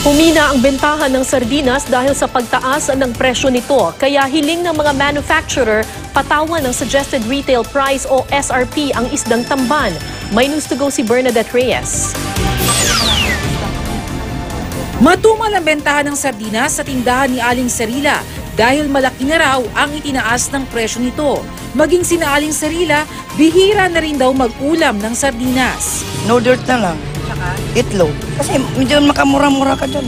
Humina ang bentahan ng sardinas dahil sa pagtaas ng presyo nito. Kaya hiling ng mga manufacturer patawan ng suggested retail price o SRP ang isdang tamban. May news to go si Bernadette Reyes. Matumal ang bentahan ng sardinas sa tindahan ni Aling Serila dahil malaki na raw ang itinaas ng presyo nito. Maging sina Aling Serila, bihira na rin daw mag-ulam ng sardinas. No dirt na lang. Itlog. Kasi medyo makamura-mura ka dyan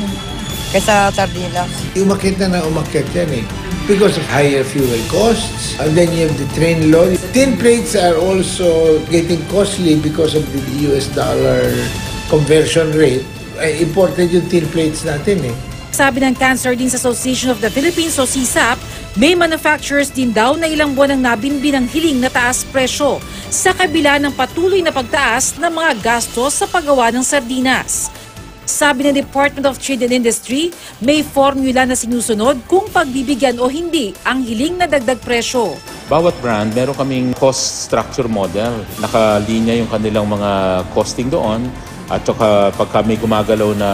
kaysa sardinas. Umakyat na umakyat yan because of higher fuel costs. And then you have the train load. Tin plates are also getting costly because of the US dollar conversion rate. Imported yung tin plates natin Sabi ng Canned Sardines Association of the Philippines o CSAP, may manufacturers din daw na ilang buwan ang nabinbin ng hiling na taas presyo sa kabila ng patuloy na pagtaas ng mga gastos sa paggawa ng sardinas. Sabi ng Department of Trade and Industry, may formula na sinusunod kung pagbibigyan o hindi ang hiling na dagdag presyo. Bawat brand, meron kaming cost structure model. Nakalinya yung kanilang mga costing doon. At saka pagka may gumagalaw na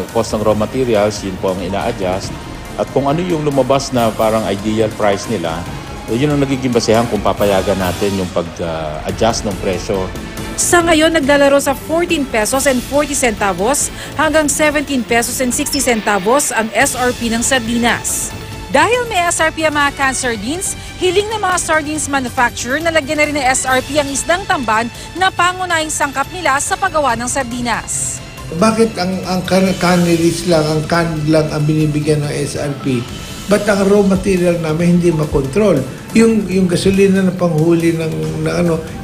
cost ng raw materials, yun po ang ina-adjust. At kung ano yung lumabas na parang ideal price nila, yun ang nagiging basehan kung papayagan natin yung pag-adjust ng presyo. Sa ngayon, naglalaro sa 14 pesos and 40 centavos hanggang 17 pesos and 60 centavos ang SRP ng sardinas. Dahil may SRP ang mga canned sardines, hiling ng mga sardines manufacturer na lagyan na rin ng SRP ang isdang tamban na pangunahing sangkap nila sa paggawa ng sardinas. Bakit ang canneries lang, ang canned lang ang binibigyan ng SRP? Ba't ang raw material namin hindi makontrol? Yung gasolina na panghuli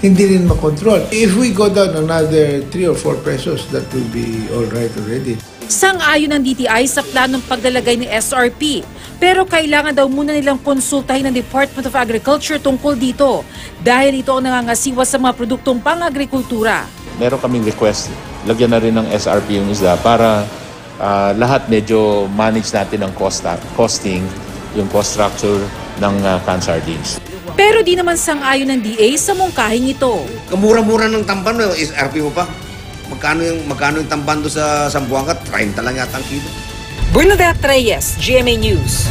hindi rin makontrol. If we go down another 3 or 4 pesos, that will be all right already. Sang-ayon ng DTI sa planong paglalagay ng SRP. Pero kailangan daw muna nilang konsultahin ng Department of Agriculture tungkol dito dahil ito ang nangangasiwa sa mga produktong pang-agrikultura. Meron kaming request, lagyan na rin ng SRP yung isda para lahat medyo manage natin ang costing, yung cost structure ng canned sardines. Pero di naman sang-ayon ng DA sa mungkahing ito. Kamura-mura ng tamban mo, SRP mo pa. Magkano yung tamban doon sa Sambuanga? 30 lang yata ang kilo. Bernadette Reyes, GMA News.